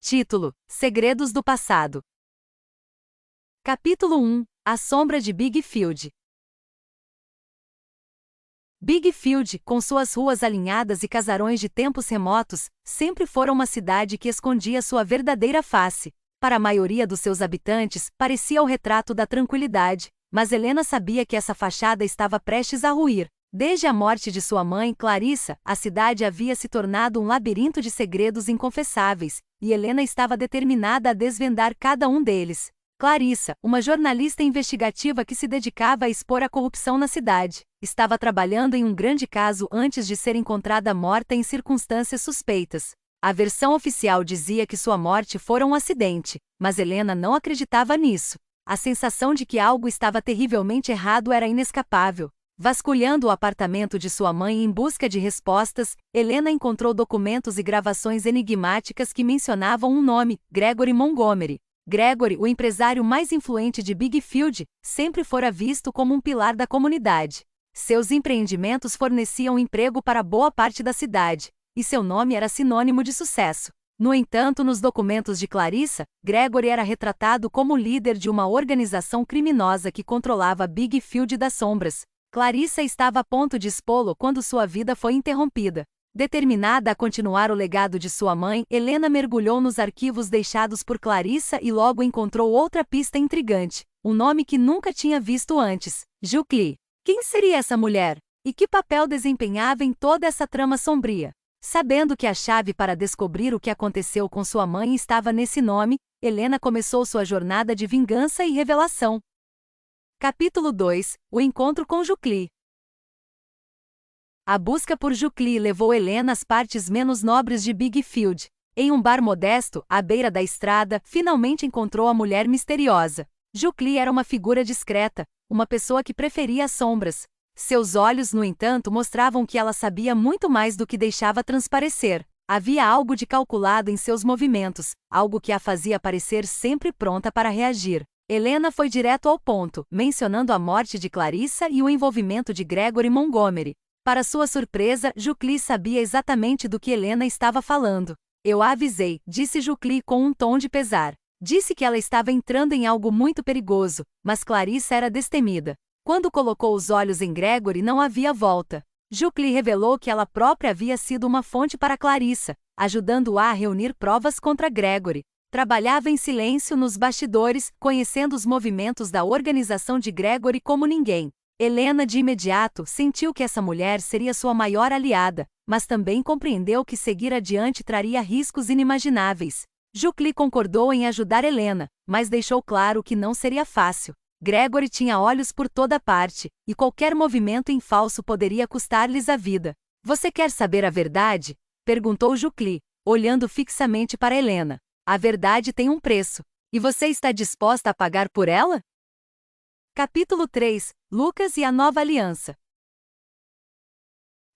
Título: Segredos do Passado. Capítulo 1: A Sombra de Big Field. Big Field, com suas ruas alinhadas e casarões de tempos remotos, sempre fora uma cidade que escondia sua verdadeira face. Para a maioria dos seus habitantes, parecia o retrato da tranquilidade, mas Helena sabia que essa fachada estava prestes a ruir. Desde a morte de sua mãe, Clarissa, a cidade havia se tornado um labirinto de segredos inconfessáveis, e Helena estava determinada a desvendar cada um deles. Clarissa, uma jornalista investigativa que se dedicava a expor a corrupção na cidade, estava trabalhando em um grande caso antes de ser encontrada morta em circunstâncias suspeitas. A versão oficial dizia que sua morte fora um acidente, mas Helena não acreditava nisso. A sensação de que algo estava terrivelmente errado era inescapável. Vasculhando o apartamento de sua mãe em busca de respostas, Helena encontrou documentos e gravações enigmáticas que mencionavam um nome: Gregory Montgomery. Gregory, o empresário mais influente de Big Field, sempre fora visto como um pilar da comunidade. Seus empreendimentos forneciam emprego para boa parte da cidade, e seu nome era sinônimo de sucesso. No entanto, nos documentos de Clarissa, Gregory era retratado como líder de uma organização criminosa que controlava Big Field das sombras. Clarissa estava a ponto de expô-lo quando sua vida foi interrompida. Determinada a continuar o legado de sua mãe, Helena mergulhou nos arquivos deixados por Clarissa e logo encontrou outra pista intrigante, um nome que nunca tinha visto antes: Jucli. Quem seria essa mulher? E que papel desempenhava em toda essa trama sombria? Sabendo que a chave para descobrir o que aconteceu com sua mãe estava nesse nome, Helena começou sua jornada de vingança e revelação. Capítulo 2: O encontro com Jucli. A busca por Jucli levou Helena às partes menos nobres de Big Field. Em um bar modesto, à beira da estrada, finalmente encontrou a mulher misteriosa. Jucli era uma figura discreta, uma pessoa que preferia as sombras. Seus olhos, no entanto, mostravam que ela sabia muito mais do que deixava transparecer. Havia algo de calculado em seus movimentos, algo que a fazia parecer sempre pronta para reagir. Helena foi direto ao ponto, mencionando a morte de Clarissa e o envolvimento de Gregory Montgomery. Para sua surpresa, Jucli sabia exatamente do que Helena estava falando. Eu a avisei, disse Jucli com um tom de pesar. Disse que ela estava entrando em algo muito perigoso, mas Clarissa era destemida. Quando colocou os olhos em Gregory, não havia volta. Jucli revelou que ela própria havia sido uma fonte para Clarissa, ajudando-a a reunir provas contra Gregory. Trabalhava em silêncio nos bastidores, conhecendo os movimentos da organização de Gregory como ninguém. Helena de imediato sentiu que essa mulher seria sua maior aliada, mas também compreendeu que seguir adiante traria riscos inimagináveis. Jucli concordou em ajudar Helena, mas deixou claro que não seria fácil. Gregory tinha olhos por toda parte, e qualquer movimento em falso poderia custar-lhes a vida. Você quer saber a verdade? Perguntou Jucli, olhando fixamente para Helena. A verdade tem um preço. E você está disposta a pagar por ela? Capítulo 3: Lucas e a Nova Aliança.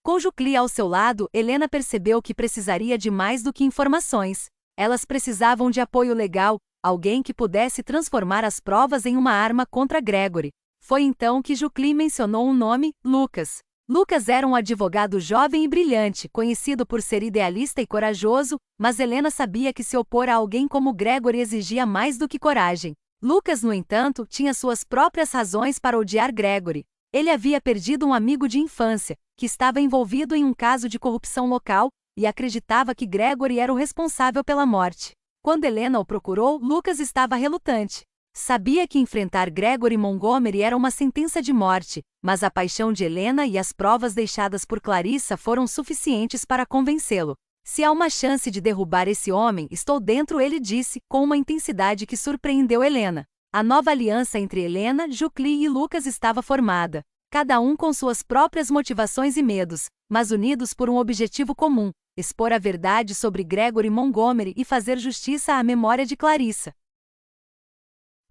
Com Jucli ao seu lado, Helena percebeu que precisaria de mais do que informações. Elas precisavam de apoio legal, alguém que pudesse transformar as provas em uma arma contra Gregory. Foi então que Jucli mencionou um nome: Lucas. Lucas era um advogado jovem e brilhante, conhecido por ser idealista e corajoso, mas Helena sabia que se opor a alguém como Gregory exigia mais do que coragem. Lucas, no entanto, tinha suas próprias razões para odiar Gregory. Ele havia perdido um amigo de infância, que estava envolvido em um caso de corrupção local, e acreditava que Gregory era o responsável pela morte. Quando Helena o procurou, Lucas estava relutante. Sabia que enfrentar Gregory Montgomery era uma sentença de morte, mas a paixão de Helena e as provas deixadas por Clarissa foram suficientes para convencê-lo. Se há uma chance de derrubar esse homem, estou dentro, ele disse, com uma intensidade que surpreendeu Helena. A nova aliança entre Helena, Jucli e Lucas estava formada, cada um com suas próprias motivações e medos, mas unidos por um objetivo comum: expor a verdade sobre Gregory Montgomery e fazer justiça à memória de Clarissa.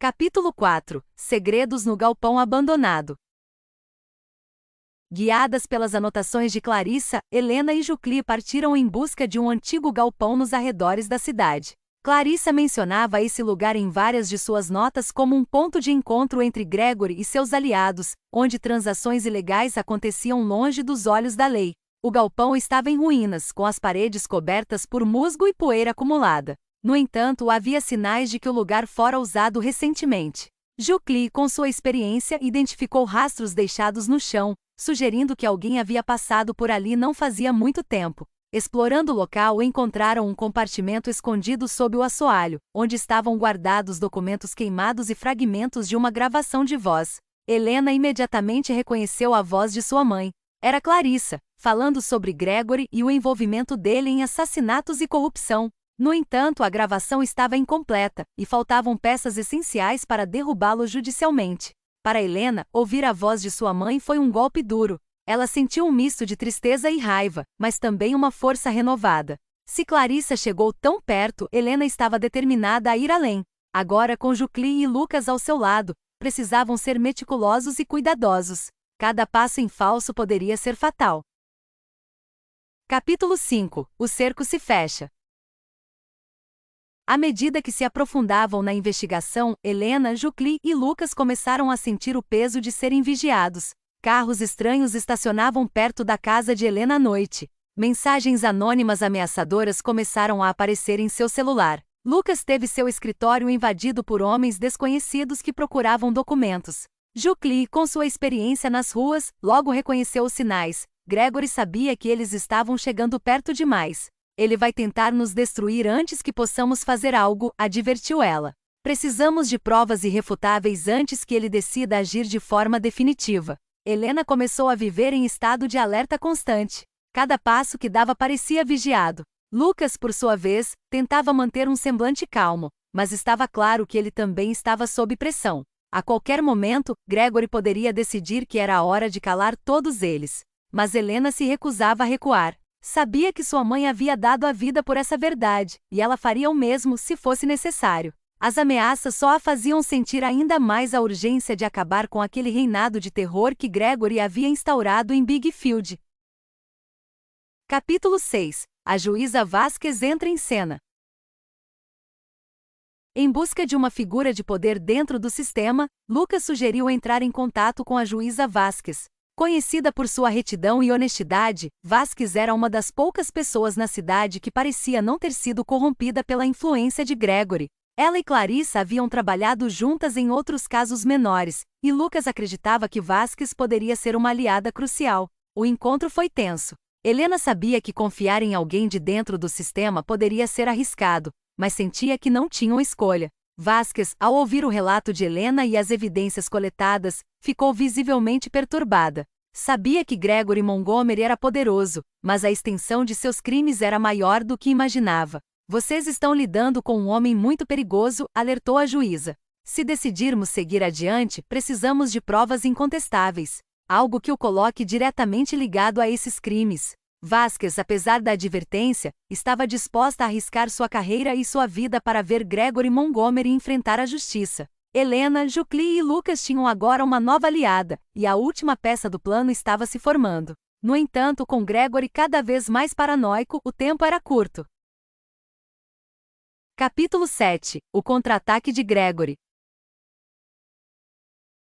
Capítulo 4: Segredos no galpão abandonado. Guiadas pelas anotações de Clarissa, Helena e Jucli partiram em busca de um antigo galpão nos arredores da cidade. Clarissa mencionava esse lugar em várias de suas notas como um ponto de encontro entre Gregory e seus aliados, onde transações ilegais aconteciam longe dos olhos da lei. O galpão estava em ruínas, com as paredes cobertas por musgo e poeira acumulada. No entanto, havia sinais de que o lugar fora usado recentemente. Jukli, com sua experiência, identificou rastros deixados no chão, sugerindo que alguém havia passado por ali não fazia muito tempo. Explorando o local, encontraram um compartimento escondido sob o assoalho, onde estavam guardados documentos queimados e fragmentos de uma gravação de voz. Helena imediatamente reconheceu a voz de sua mãe. Era Clarissa, falando sobre Gregory e o envolvimento dele em assassinatos e corrupção. No entanto, a gravação estava incompleta, e faltavam peças essenciais para derrubá-lo judicialmente. Para Helena, ouvir a voz de sua mãe foi um golpe duro. Ela sentiu um misto de tristeza e raiva, mas também uma força renovada. Se Clarissa chegou tão perto, Helena estava determinada a ir além. Agora, com Jukli e Lucas ao seu lado, precisavam ser meticulosos e cuidadosos. Cada passo em falso poderia ser fatal. Capítulo 5. O cerco se fecha. À medida que se aprofundavam na investigação, Helena, Jukli e Lucas começaram a sentir o peso de serem vigiados. Carros estranhos estacionavam perto da casa de Helena à noite. Mensagens anônimas ameaçadoras começaram a aparecer em seu celular. Lucas teve seu escritório invadido por homens desconhecidos que procuravam documentos. Jukli, com sua experiência nas ruas, logo reconheceu os sinais. Gregory sabia que eles estavam chegando perto demais. Ele vai tentar nos destruir antes que possamos fazer algo, advertiu ela. Precisamos de provas irrefutáveis antes que ele decida agir de forma definitiva. Helena começou a viver em estado de alerta constante. Cada passo que dava parecia vigiado. Lucas, por sua vez, tentava manter um semblante calmo, mas estava claro que ele também estava sob pressão. A qualquer momento, Gregory poderia decidir que era a hora de calar todos eles. Mas Helena se recusava a recuar. Sabia que sua mãe havia dado a vida por essa verdade, e ela faria o mesmo se fosse necessário. As ameaças só a faziam sentir ainda mais a urgência de acabar com aquele reinado de terror que Gregory havia instaurado em Bigfield. Capítulo 6. A juíza Vasquez entra em cena. Em busca de uma figura de poder dentro do sistema, Lucas sugeriu entrar em contato com a juíza Vasquez. Conhecida por sua retidão e honestidade, Vasquez era uma das poucas pessoas na cidade que parecia não ter sido corrompida pela influência de Gregory. Ela e Clarissa haviam trabalhado juntas em outros casos menores, e Lucas acreditava que Vasquez poderia ser uma aliada crucial. O encontro foi tenso. Helena sabia que confiar em alguém de dentro do sistema poderia ser arriscado, mas sentia que não tinham escolha. Vasquez, ao ouvir o relato de Helena e as evidências coletadas, ficou visivelmente perturbada. Sabia que Gregory Montgomery era poderoso, mas a extensão de seus crimes era maior do que imaginava. Vocês estão lidando com um homem muito perigoso, alertou a juíza. Se decidirmos seguir adiante, precisamos de provas incontestáveis. Algo que o coloque diretamente ligado a esses crimes. Vasquez, apesar da advertência, estava disposta a arriscar sua carreira e sua vida para ver Gregory Montgomery enfrentar a justiça. Helena, Jukli e Lucas tinham agora uma nova aliada, e a última peça do plano estava se formando. No entanto, com Gregory cada vez mais paranoico, o tempo era curto. Capítulo 7. O contra-ataque de Gregory.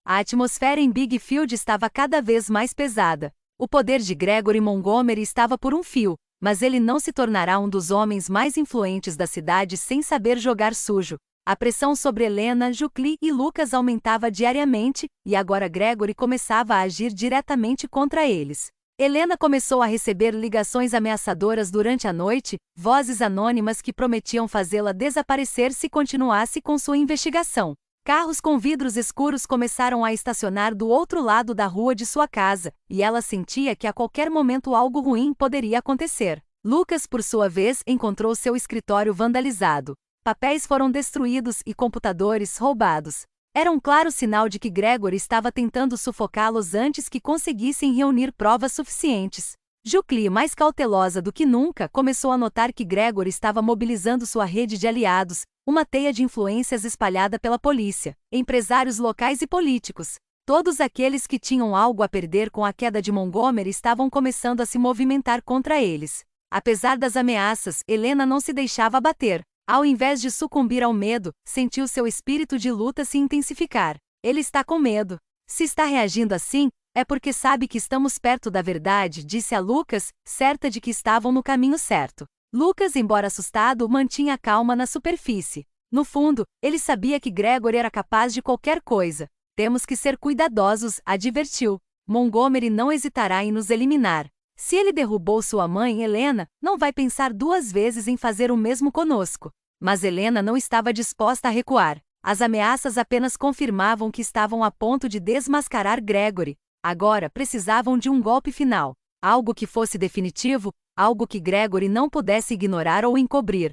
A atmosfera em Bigfield estava cada vez mais pesada. O poder de Gregory Montgomery estava por um fio, mas ele não se tornará um dos homens mais influentes da cidade sem saber jogar sujo. A pressão sobre Helena, Jukli e Lucas aumentava diariamente, e agora Gregory começava a agir diretamente contra eles. Helena começou a receber ligações ameaçadoras durante a noite, vozes anônimas que prometiam fazê-la desaparecer se continuasse com sua investigação. Carros com vidros escuros começaram a estacionar do outro lado da rua de sua casa, e ela sentia que a qualquer momento algo ruim poderia acontecer. Lucas, por sua vez, encontrou seu escritório vandalizado. Papéis foram destruídos e computadores roubados. Era um claro sinal de que Gregory estava tentando sufocá-los antes que conseguissem reunir provas suficientes. Jukli, mais cautelosa do que nunca, começou a notar que Gregory estava mobilizando sua rede de aliados, uma teia de influências espalhada pela polícia, empresários locais e políticos. Todos aqueles que tinham algo a perder com a queda de Montgomery estavam começando a se movimentar contra eles. Apesar das ameaças, Helena não se deixava abater. Ao invés de sucumbir ao medo, sentiu seu espírito de luta se intensificar. Ele está com medo. Se está reagindo assim, é porque sabe que estamos perto da verdade, disse a Lucas, certa de que estavam no caminho certo. Lucas, embora assustado, mantinha a calma na superfície. No fundo, ele sabia que Gregory era capaz de qualquer coisa. Temos que ser cuidadosos, advertiu. Montgomery não hesitará em nos eliminar. Se ele derrubou sua mãe, Helena, não vai pensar duas vezes em fazer o mesmo conosco. Mas Helena não estava disposta a recuar. As ameaças apenas confirmavam que estavam a ponto de desmascarar Gregory. Agora precisavam de um golpe final. Algo que fosse definitivo, algo que Gregory não pudesse ignorar ou encobrir.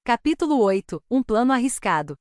Capítulo 8 – Um plano arriscado.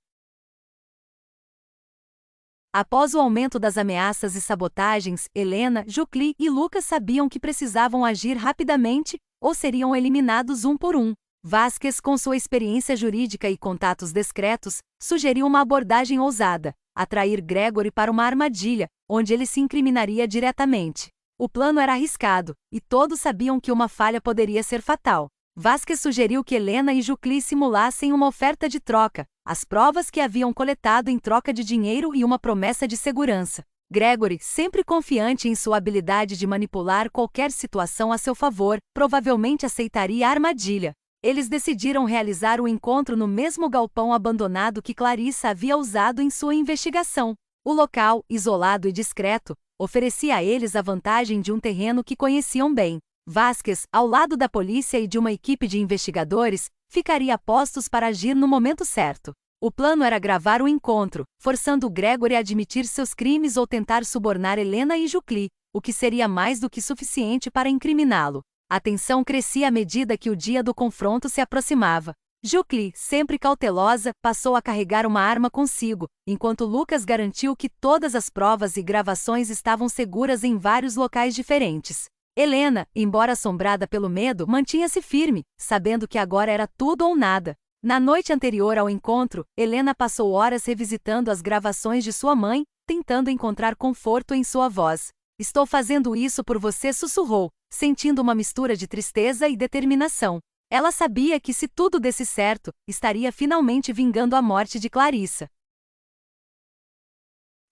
Após o aumento das ameaças e sabotagens, Helena, Jucli e Lucas sabiam que precisavam agir rapidamente, ou seriam eliminados um por um. Vasquez, com sua experiência jurídica e contatos discretos, sugeriu uma abordagem ousada: atrair Gregory para uma armadilha, onde ele se incriminaria diretamente. O plano era arriscado, e todos sabiam que uma falha poderia ser fatal. Vasquez sugeriu que Helena e Jucli simulassem uma oferta de troca, as provas que haviam coletado em troca de dinheiro e uma promessa de segurança. Gregory, sempre confiante em sua habilidade de manipular qualquer situação a seu favor, provavelmente aceitaria a armadilha. Eles decidiram realizar o encontro no mesmo galpão abandonado que Clarissa havia usado em sua investigação. O local, isolado e discreto, oferecia a eles a vantagem de um terreno que conheciam bem. Vasquez, ao lado da polícia e de uma equipe de investigadores, ficaria a postos para agir no momento certo. O plano era gravar o encontro, forçando Gregory a admitir seus crimes ou tentar subornar Helena e Jucli, o que seria mais do que suficiente para incriminá-lo. A tensão crescia à medida que o dia do confronto se aproximava. Jucli, sempre cautelosa, passou a carregar uma arma consigo, enquanto Lucas garantiu que todas as provas e gravações estavam seguras em vários locais diferentes. Helena, embora assombrada pelo medo, mantinha-se firme, sabendo que agora era tudo ou nada. Na noite anterior ao encontro, Helena passou horas revisitando as gravações de sua mãe, tentando encontrar conforto em sua voz. "Estou fazendo isso por você", sussurrou, sentindo uma mistura de tristeza e determinação. Ela sabia que, se tudo desse certo, estaria finalmente vingando a morte de Clarissa.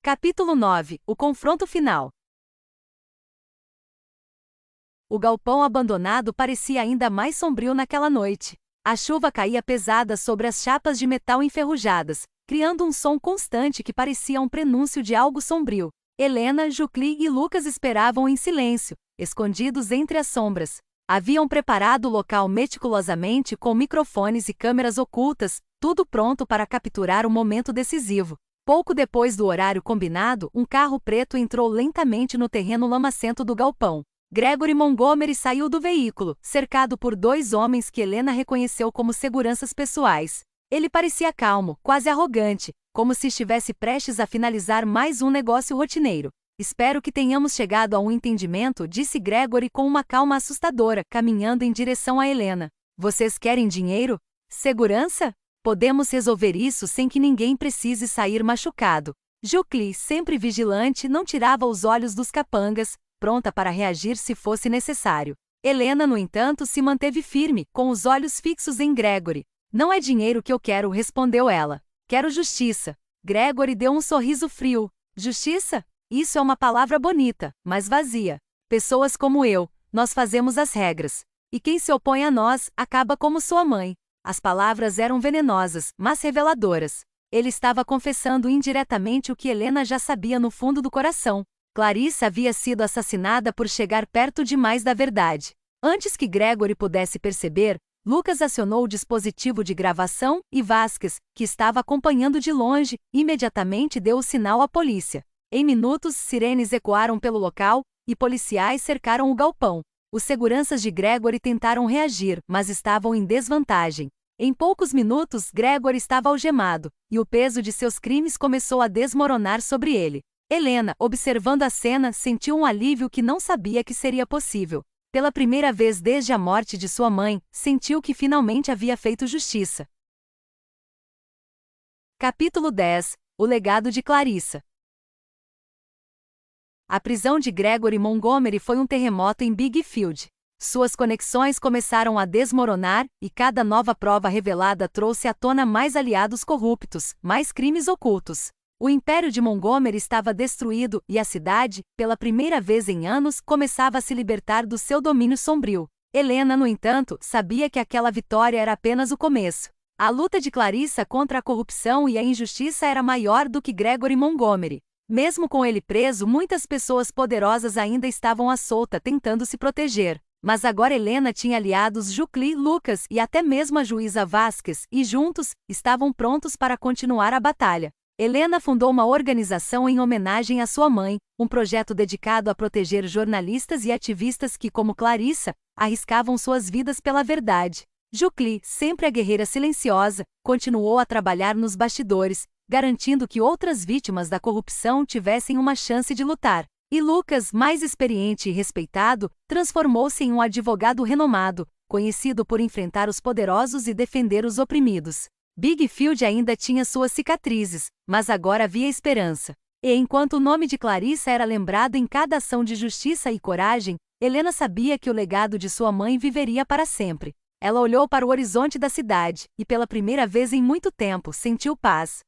Capítulo 9 – O confronto final. O galpão abandonado parecia ainda mais sombrio naquela noite. A chuva caía pesada sobre as chapas de metal enferrujadas, criando um som constante que parecia um prenúncio de algo sombrio. Helena, Jucli e Lucas esperavam em silêncio, escondidos entre as sombras. Haviam preparado o local meticulosamente com microfones e câmeras ocultas, tudo pronto para capturar o momento decisivo. Pouco depois do horário combinado, um carro preto entrou lentamente no terreno lamacento do galpão. Gregory Montgomery saiu do veículo, cercado por dois homens que Helena reconheceu como seguranças pessoais. Ele parecia calmo, quase arrogante, como se estivesse prestes a finalizar mais um negócio rotineiro. "Espero que tenhamos chegado a um entendimento", disse Gregory com uma calma assustadora, caminhando em direção a Helena. "Vocês querem dinheiro? Segurança? Podemos resolver isso sem que ninguém precise sair machucado." Jucli, sempre vigilante, não tirava os olhos dos capangas, pronta para reagir se fosse necessário. Helena, no entanto, se manteve firme, com os olhos fixos em Gregory. "Não é dinheiro que eu quero", respondeu ela. "Quero justiça." Gregory deu um sorriso frio. "Justiça? Isso é uma palavra bonita, mas vazia. Pessoas como eu, nós fazemos as regras. E quem se opõe a nós, acaba como sua mãe." As palavras eram venenosas, mas reveladoras. Ele estava confessando indiretamente o que Helena já sabia no fundo do coração. Clarissa havia sido assassinada por chegar perto demais da verdade. Antes que Gregory pudesse perceber, Lucas acionou o dispositivo de gravação e Vasquez, que estava acompanhando de longe, imediatamente deu o sinal à polícia. Em minutos, sirenes ecoaram pelo local, e policiais cercaram o galpão. Os seguranças de Gregory tentaram reagir, mas estavam em desvantagem. Em poucos minutos, Gregory estava algemado, e o peso de seus crimes começou a desmoronar sobre ele. Helena, observando a cena, sentiu um alívio que não sabia que seria possível. Pela primeira vez desde a morte de sua mãe, sentiu que finalmente havia feito justiça. Capítulo 10 – O legado de Clarissa. A prisão de Gregory Montgomery foi um terremoto em Big Field. Suas conexões começaram a desmoronar, e cada nova prova revelada trouxe à tona mais aliados corruptos, mais crimes ocultos. O império de Montgomery estava destruído e a cidade, pela primeira vez em anos, começava a se libertar do seu domínio sombrio. Helena, no entanto, sabia que aquela vitória era apenas o começo. A luta de Clarissa contra a corrupção e a injustiça era maior do que Gregory Montgomery. Mesmo com ele preso, muitas pessoas poderosas ainda estavam à solta tentando se proteger. Mas agora Helena tinha aliados Jucli, Lucas e até mesmo a juíza Vasquez, e juntos, estavam prontos para continuar a batalha. Helena fundou uma organização em homenagem à sua mãe, um projeto dedicado a proteger jornalistas e ativistas que, como Clarissa, arriscavam suas vidas pela verdade. Jucli, sempre a guerreira silenciosa, continuou a trabalhar nos bastidores, garantindo que outras vítimas da corrupção tivessem uma chance de lutar. E Lucas, mais experiente e respeitado, transformou-se em um advogado renomado, conhecido por enfrentar os poderosos e defender os oprimidos. Big Field ainda tinha suas cicatrizes, mas agora havia esperança. E enquanto o nome de Clarissa era lembrado em cada ação de justiça e coragem, Helena sabia que o legado de sua mãe viveria para sempre. Ela olhou para o horizonte da cidade, e pela primeira vez em muito tempo sentiu paz.